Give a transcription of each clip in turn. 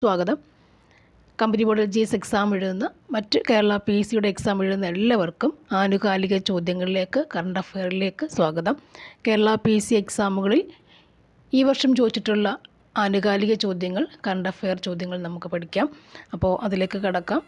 സ്വാഗതം. Company board LGS exam എഴുതുന്ന മറ്റ് കേരള PSCയുടെ എക്സാം എഴുതുന്ന എല്ലാവർക്കും ആനുകാലിക ചോദ്യങ്ങളിലേക്ക്, കറണ്ട് അഫെയറിലേക്ക് സ്വാഗതം. കേരള PSC എക്സാമുകളിൽ ഈ വർഷം ചോദിച്ചിട്ടുള്ള ആനുകാലിക ചോദ്യങ്ങൾ, കറണ്ട് അഫെയർ ചോദ്യങ്ങൾ നമുക്ക് പഠിക്കാം. അപ്പോൾ അതിലേക്ക് കടക്കാം.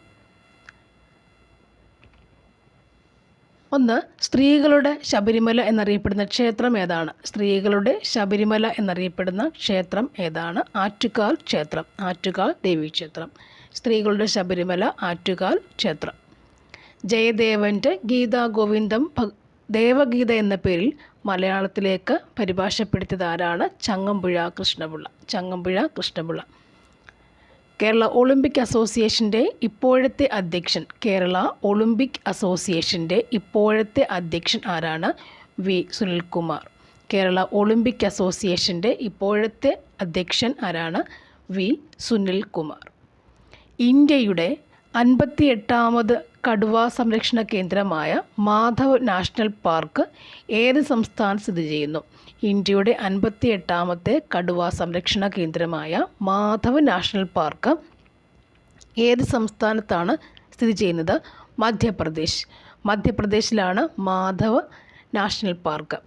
ഒന്ന്, സ്ത്രീകളുടെ ശബരിമല എന്നറിയപ്പെടുന്ന ക്ഷേത്രം ഏതാണ്? സ്ത്രീകളുടെ ശബരിമല എന്നറിയപ്പെടുന്ന ക്ഷേത്രം ഏതാണ്? ആറ്റുകാൽ ക്ഷേത്രം, ആറ്റുകാൽ ദേവീക്ഷേത്രം. സ്ത്രീകളുടെ ശബരിമല, ആറ്റുകാൽ ക്ഷേത്രം. ജയദേവൻ്റെ ഗീതാഗോവിന്ദം ദേവഗീത എന്ന പേരിൽ മലയാളത്തിലേക്ക് പരിഭാഷപ്പെടുത്തിയത് ആരാണ്? ചങ്ങമ്പുഴ കൃഷ്ണപിള്ള, ചങ്ങമ്പുഴ കൃഷ്ണപിള്ള. കേരള ഒളിമ്പിക് അസോസിയേഷൻ്റെ ഇപ്പോഴത്തെ അധ്യക്ഷൻ, കേരള ഒളിമ്പിക് അസോസിയേഷൻ്റെ ഇപ്പോഴത്തെ അധ്യക്ഷൻ ആരാണ്? വി സുനിൽകുമാർ. കേരള ഒളിമ്പിക് അസോസിയേഷൻ്റെ ഇപ്പോഴത്തെ അധ്യക്ഷൻ ആരാണ്? വി സുനിൽകുമാർ. ഇന്ത്യയുടെ 58ാമത് കടുവാ സംരക്ഷണ കേന്ദ്രമായ മാധവ് നാഷണൽ പാർക്ക് ഏത് സംസ്ഥാനത്ത് സ്ഥിതി ചെയ്യുന്നു? ഇന്ത്യയുടെ 58ാമത്തെ കടുവാ സംരക്ഷണ കേന്ദ്രമായ മാധവ് നാഷണൽ പാർക്ക് ഏത് സംസ്ഥാനത്താണ് സ്ഥിതി ചെയ്യുന്നത്? മധ്യപ്രദേശ്. മധ്യപ്രദേശിലാണ് മാധവ് നാഷണൽ പാർക്ക്.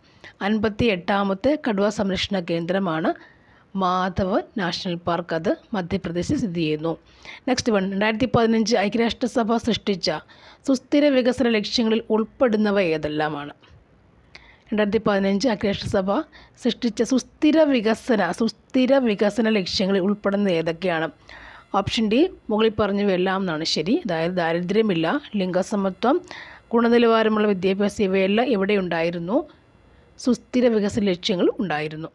58ാമത്തെ കടുവാ സംരക്ഷണ കേന്ദ്രമാണ് മാധവ് നാഷണൽ പാർക്ക്. അത് മധ്യപ്രദേശിൽ സ്ഥിതി ചെയ്യുന്നു. നെക്സ്റ്റ് വൺ, 2015 ഐക്യരാഷ്ട്രസഭ സൃഷ്ടിച്ച സുസ്ഥിര വികസന ലക്ഷ്യങ്ങളിൽ ഉൾപ്പെടുന്നവ ഏതെല്ലാമാണ്? 2015 ഐക്യരാഷ്ട്രസഭ സൃഷ്ടിച്ച സുസ്ഥിര വികസന ലക്ഷ്യങ്ങളിൽ ഉൾപ്പെടുന്നത് ഏതൊക്കെയാണ്? ഓപ്ഷൻ ഡി, മുകളിൽ പറഞ്ഞവയെല്ലാം എന്നാണ് ശരി. അതായത് ദാരിദ്ര്യമില്ല, ലിംഗസമത്വം, ഗുണനിലവാരമുള്ള വിദ്യാഭ്യാസം, ഇവയെല്ലാം ഇവിടെ ഉണ്ടായിരുന്നു, സുസ്ഥിര വികസന ലക്ഷ്യങ്ങൾ ഉണ്ടായിരുന്നു.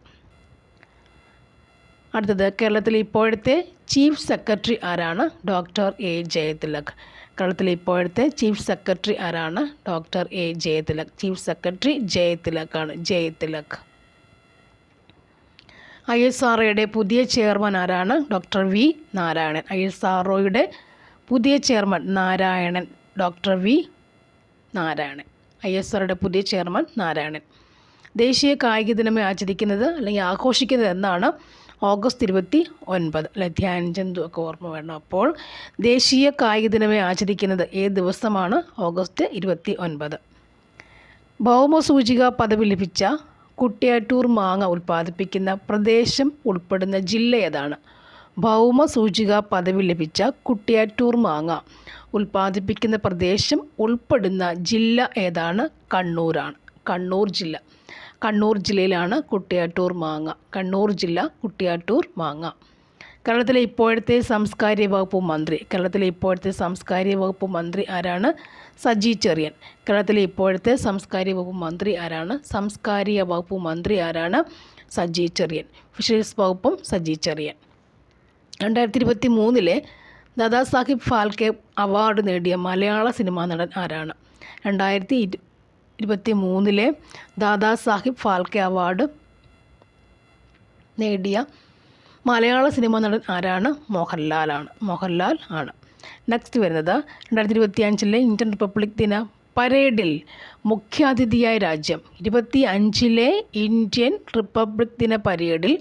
അടുത്തത്, കേരളത്തിലെ ഇപ്പോഴത്തെ ചീഫ് സെക്രട്ടറി ആരാണ്? Doctor A Jayathilak. കേരളത്തിലെ ഇപ്പോഴത്തെ ചീഫ് സെക്രട്ടറി ആരാണ്? Doctor A Jayathilak. Chief secretary ജയതിലകാണ്, ജയതിലക്. ISROയുടെ പുതിയ ചെയർമാൻ ആരാണ്? Doctor V Narayanan. ISROയുടെ പുതിയ chairman Narayanan, doctor V Narayanan. ISROയുടെ പുതിയ ചെയർമാൻ നാരായണൻ. ദേശീയ കായിക ദിനമായി ആചരിക്കുന്നത് അല്ലെങ്കിൽ ആഘോഷിക്കുന്നത് എന്നാണ്? ഓഗസ്റ്റ് 29. അല്ലെ, ധ്യാൻചന്ദ് ഒക്കെ ഓർമ്മ വേണം. അപ്പോൾ ദേശീയ കായിക ദിനമായി ആചരിക്കുന്നത് ഏത് ദിവസമാണ്? ഓഗസ്റ്റ് 29. ഭൗമസൂചിക പദവി ലഭിച്ച കുട്യാട്ടൂർ മാങ്ങ ഉൽപ്പാദിപ്പിക്കുന്ന പ്രദേശം ഉൾപ്പെടുന്ന ജില്ല ഏതാണ്? ഭൗമസൂചിക പദവി ലഭിച്ച കുട്യാട്ടൂർ മാങ്ങ ഉൽപ്പാദിപ്പിക്കുന്ന പ്രദേശം ഉൾപ്പെടുന്ന ജില്ല ഏതാണ്? കണ്ണൂരാണ്, കണ്ണൂർ ജില്ല. കണ്ണൂർ ജില്ലയിലാണ് കുട്യാട്ടൂർ മാങ്ങ. കണ്ണൂർ ജില്ല, കുട്യാട്ടൂർ മാങ്ങ. കേരളത്തിലെ ഇപ്പോഴത്തെ സാംസ്കാരിക വകുപ്പ് മന്ത്രി, കേരളത്തിലെ ഇപ്പോഴത്തെ സാംസ്കാരിക വകുപ്പ് മന്ത്രി ആരാണ്? സജി ചെറിയാൻ. കേരളത്തിലെ ഇപ്പോഴത്തെ സാംസ്കാരിക വകുപ്പ് മന്ത്രി ആരാണ്? സാംസ്കാരിക വകുപ്പ് മന്ത്രി ആരാണ്? സജി ചെറിയാൻ. ഫിഷറീസ് വകുപ്പും സജി ചെറിയാൻ. 2023 ദാദാസാഹിബ് ഫാൽക്കെ അവാർഡ് നേടിയ മലയാള സിനിമാ നടൻ ആരാണ്? 2023 ദാദാസാഹിബ് ഫാൽക്കെ അവാർഡ് നേടിയ മലയാള സിനിമാ നടൻ ആരാണ്? മോഹൻലാലാണ്, മോഹൻലാൽ ആണ്. നെക്സ്റ്റ് വരുന്നത്, 2025 ഇന്ത്യൻ റിപ്പബ്ലിക് ദിന പരേഡിൽ മുഖ്യാതിഥിയായ രാജ്യം. 25 ഇന്ത്യൻ റിപ്പബ്ലിക് ദിന പരേഡിൽ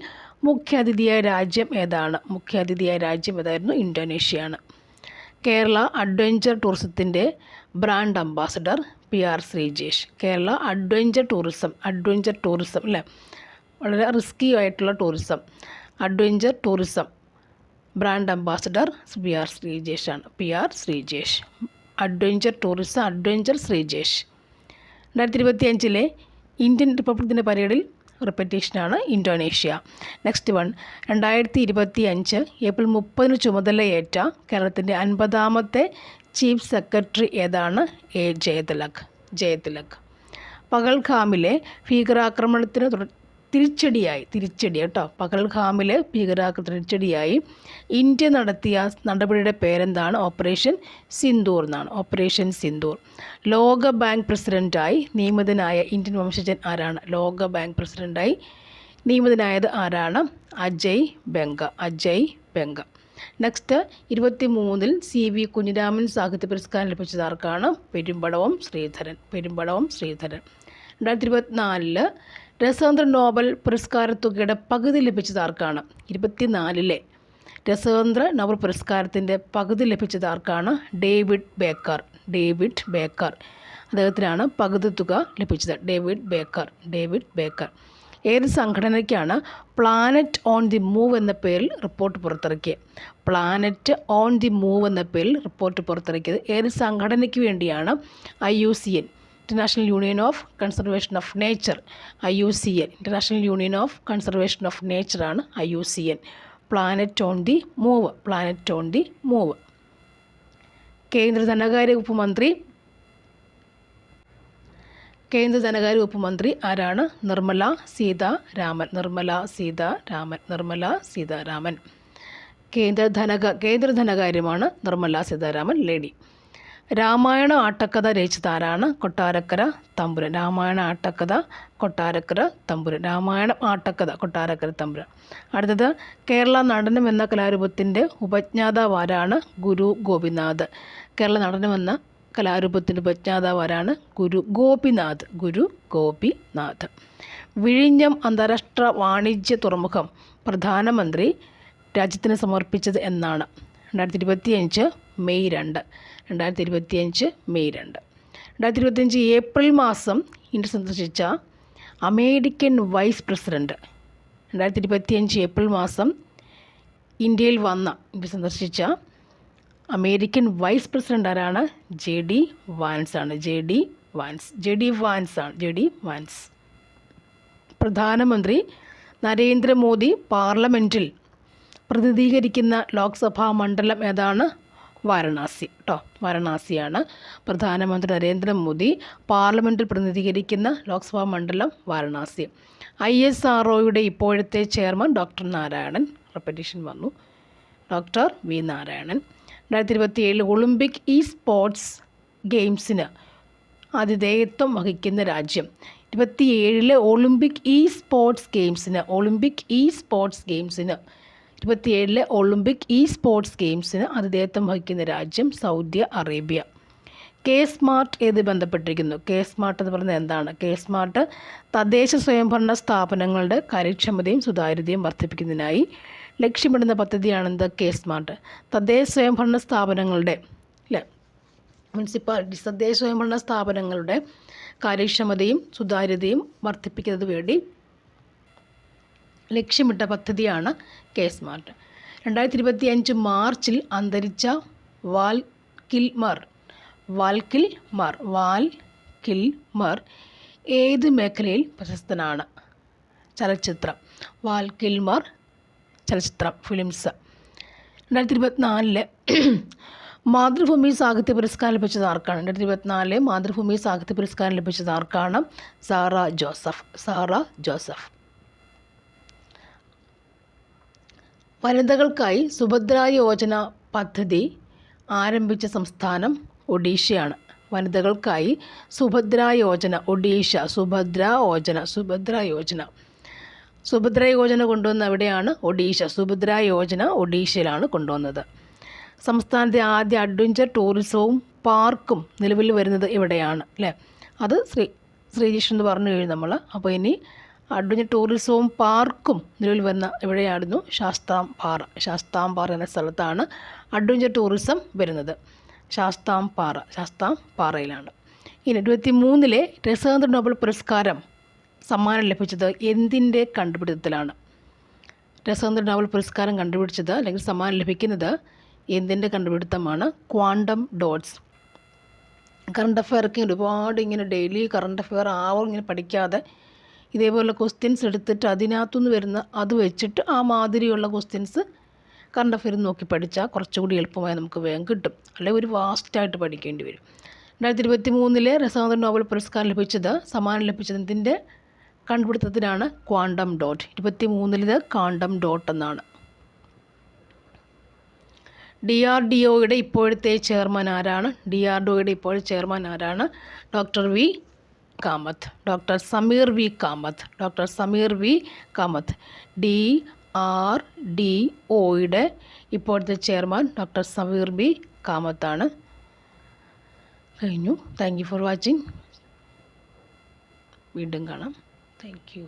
മുഖ്യാതിഥിയായ രാജ്യം ഏതാണ്? മുഖ്യാതിഥിയായ രാജ്യം ഏതായിരുന്നു? ഇന്തോനേഷ്യയാണ്. കേരള അഡ്വഞ്ചർ ടൂറിസത്തിൻ്റെ brand ambassador PR Sreejesh. Kerala adventure tourism അല്ലേ, വളരെ റിസ്കി ആയിട്ടുള്ള tourism, adventure tourism brand ambassador PR ശ്രീജേഷാണ്, PR Sreejesh. Adventure tourism, adventure Sreejesh. 2025 Indian republic ദിന പരേഡിൽ റിപ്പറ്റീഷനാണ് ഇന്തോനേഷ്യ. നെക്സ്റ്റ് വൺ, 2025 ഏപ്രിൽ 30 ചുമതലയേറ്റ കേരളത്തിൻ്റെ 50ാമത്തെ ചീഫ് സെക്രട്ടറി ഏതാണ്? എ ജയതിലക്, ജയതിലക്. പഹൽഗാമിലെ ഭീകരാക്രമണത്തിന് തിരിച്ചടിയായി പഹൽഗാമിലെ തിരിച്ചടിയായി ഇന്ത്യ നടത്തിയ നടപടിയുടെ പേരെന്താണ്? ഓപ്പറേഷൻ സിന്ദൂർ എന്നാണ്, ഓപ്പറേഷൻ സിന്ദൂർ. ലോക ബാങ്ക് പ്രസിഡൻ്റായി നിയമിതനായ ഇന്ത്യൻ വംശജൻ ആരാണ്? ലോക ബാങ്ക് പ്രസിഡൻ്റായി നിയമിതനായത് ആരാണ്? അജയ് ബംഗ, അജയ് ബംഗ. നെക്സ്റ്റ്, 2023 CV കുഞ്ഞിരാമൻ സാഹിത്യ പുരസ്കാരം ലഭിച്ചത് ആർക്കാണ്? പെരുമ്പടവം ശ്രീധരൻ, പെരുമ്പടവം ശ്രീധരൻ. 2024 രസതന്ത്ര നോബൽ പുരസ്കാര തുകയുടെ പകുതി ലഭിച്ചത് ആർക്കാണ്? 24 രസതന്ത്ര നോബൽ പുരസ്കാരത്തിൻ്റെ പകുതി ലഭിച്ചത് ആർക്കാണ്? David Baker. അദ്ദേഹത്തിനാണ് പകുതി തുക ലഭിച്ചത്. David Baker. ഏത് സംഘടനയ്ക്കാണ് പ്ലാനറ്റ് ഓൺ ദി മൂവ് എന്ന പേരിൽ റിപ്പോർട്ട് പുറത്തിറക്കിയത്? ഏത് സംഘടനയ്ക്ക് വേണ്ടിയാണ്? IUCN, international union of conservation of nature. International union of conservation of നേച്ചറാണ് IUCN. Planet on the move. കേന്ദ്ര ധനകാര്യ വകുപ്പ് മന്ത്രി ആരാണ്? നിർമ്മല സീതാരാമൻ. കേന്ദ്ര ധനകാര്യമാണ് നിർമ്മല സീതാരാമൻ ലേഡി. രാമായണ ആട്ടക്കഥ രചിച്ചത് ആരാണ്? കൊട്ടാരക്കര തമ്പുരാൻ. അടുത്തത് കേരള നടനം എന്ന കലാരൂപത്തിൻ്റെ ഉപജ്ഞാതാവ് ആരാണ്? ഗുരു ഗോപിനാഥ്. ഗുരു ഗോപിനാഥ്. വിഴിഞ്ഞം അന്താരാഷ്ട്ര വാണിജ്യ തുറമുഖം പ്രധാനമന്ത്രി രാജ്യത്തിന് സമർപ്പിച്ചത് എന്നാണ്? 2025 മെയ് 2. 2025 ഏപ്രിൽ മാസം ഇന്ത്യ സന്ദർശിച്ച അമേരിക്കൻ വൈസ് പ്രസിഡന്റ്. 2025 ഏപ്രിൽ മാസം ഇന്ത്യ സന്ദർശിച്ച അമേരിക്കൻ വൈസ് പ്രസിഡന്റ് ആരാണ്? JD vans. പ്രധാനമന്ത്രി നരേന്ദ്രമോദി പാർലമെൻറ്റിൽ പ്രതിനിധീകരിക്കുന്ന ലോക്സഭാ മണ്ഡലം ഏതാണ്? വാരണാസിയാണ്. പ്രധാനമന്ത്രി നരേന്ദ്രമോദി പാർലമെൻറ്റിൽ പ്രതിനിധീകരിക്കുന്ന ലോക്സഭാ മണ്ഡലം വാരണാസി. ISROയുടെ ഇപ്പോഴത്തെ chairman doctor Narayanan. Doctor V Narayanan. 2027 Olympic sports ഗെയിംസിന് ആതിഥേയത്വം വഹിക്കുന്ന രാജ്യം. 27 ഒളിമ്പിക് സ്പോർട്സ് ഗെയിംസിന് 27 ഒളിമ്പിക് സ്പോർട്സ് ഗെയിംസിന് ആതിഥേയത്വം വഹിക്കുന്ന രാജ്യം സൗദി അറേബ്യ. K-സ്മാർട്ട് ഏത് ബന്ധപ്പെട്ടിരിക്കുന്നു? K-സ്മാർട്ട് എന്ന് പറയുന്നത് എന്താണ്? K-സ്മാർട്ട് തദ്ദേശ സ്വയംഭരണ സ്ഥാപനങ്ങളുടെ കാര്യക്ഷമതയും സുതാര്യതയും വർദ്ധിപ്പിക്കുന്നതിനായി ലക്ഷ്യമിടുന്ന പദ്ധതിയാണെന്ത്? K-സ്മാർട്ട്. തദ്ദേശ സ്വയംഭരണ സ്ഥാപനങ്ങളുടെ മുനിസിപ്പാലിറ്റീസ് തദ്ദേശ സ്വയംഭരണ സ്ഥാപനങ്ങളുടെ കാര്യക്ഷമതയും സുതാര്യതയും വർദ്ധിപ്പിക്കുന്നത് വേണ്ടി ലക്ഷ്യമിട്ട പദ്ധതിയാണ് K-സ്മാർട്ട്. 2025 മാർച്ചിൽ അന്തരിച്ച വാൽ കിൽമർ ഏത് മേഖലയിൽ പ്രശസ്തനാണ്? ചലച്ചിത്രം. ഫിലിംസ്. 2024 മാതൃഭൂമി സാഹിത്യ പുരസ്കാരം ലഭിച്ചത് ആർക്കാണ്? 2024 മാതൃഭൂമി സാഹിത്യ പുരസ്കാരം ലഭിച്ചത് ആർക്കാണ്? സാറ ജോസഫ്. വനിതകൾക്കായി സുഭദ്ര യോജന പദ്ധതി ആരംഭിച്ച സംസ്ഥാനം ഒഡീഷയാണ്. വനിതകൾക്കായി സുഭദ്ര യോജന കൊണ്ടുവന്ന എവിടെയാണ്? ഒഡീഷ. സുഭദ്ര യോജന ഒഡീഷയിലാണ് കൊണ്ടുവന്നത്. സംസ്ഥാനത്തെ ആദ്യ അഡ്വഞ്ചർ ടൂറിസവും പാർക്കും നിലവിൽ വരുന്നത് എവിടെയാണ്? അത് ശ്രീജിഷ് എന്ന് പറഞ്ഞു കഴിഞ്ഞു നമ്മൾ. അപ്പോൾ ഇനി അഡ്വഞ്ചർ ടൂറിസവും പാർക്കും നിലവിൽ വരുന്ന എവിടെയായിരുന്നു? ശാസ്താംപാറ എന്ന സ്ഥലത്താണ് അഡ്വഞ്ചർ ടൂറിസം വരുന്നത്. ശാസ്താംപാറയിലാണ്. ഇനി 2023 രസതന്ത്ര നോബൽ പുരസ്കാരം സമ്മാനം ലഭിച്ചത് എന്തിൻ്റെ കണ്ടുപിടുത്തത്തിലാണ്? രസതന്ത്ര നോബൽ പുരസ്കാരം കണ്ടുപിടിച്ചത് അല്ലെങ്കിൽ സമ്മാനം ലഭിക്കുന്നത് എന്തിൻ്റെ കണ്ടുപിടുത്തമാണ്? Quantum dots. കറണ്ട് അഫെയറൊക്കെ ഒരുപാട് ഇങ്ങനെ ഡെയിലി കറണ്ട് അഫെയർ ഇങ്ങനെ പഠിക്കാതെ ഇതേപോലെ ക്വസ്റ്റ്യൻസ് എടുത്തിട്ട് അതിനകത്തുനിന്ന് വരുന്ന അത് വെച്ചിട്ട് ആ മാതിരിയുള്ള ക്വസ്റ്റ്യൻസ് കറണ്ട് അഫെയർ നോക്കി പഠിച്ചാൽ കുറച്ചുകൂടി എളുപ്പമായി നമുക്ക് വേഗം കിട്ടും. അല്ലെങ്കിൽ ഒരു വാസ്റ്റായിട്ട് പഠിക്കേണ്ടി വരും. 2023 രസതന്ത്ര നോബൽ പുരസ്കാരം സമ്മാനം ലഭിച്ചത് എന്തിൻ്റെ കണ്ടുപിടുത്തത്തിനാണ്? Quantum dot. 2023 ക്വാണ്ടം ഡോട്ട് എന്നാണ്. DRDOയുടെ ഇപ്പോഴത്തെ ചെയർമാൻ ആരാണ്? Doctor Sameer V Kamath. DRDOയുടെ ഇപ്പോഴത്തെ ചെയർമാൻ ഡോക്ടർ സമീർ വി കാമത്താണ്. കഴിഞ്ഞു. Thank you for watching. വീണ്ടും കാണാം. Thank U.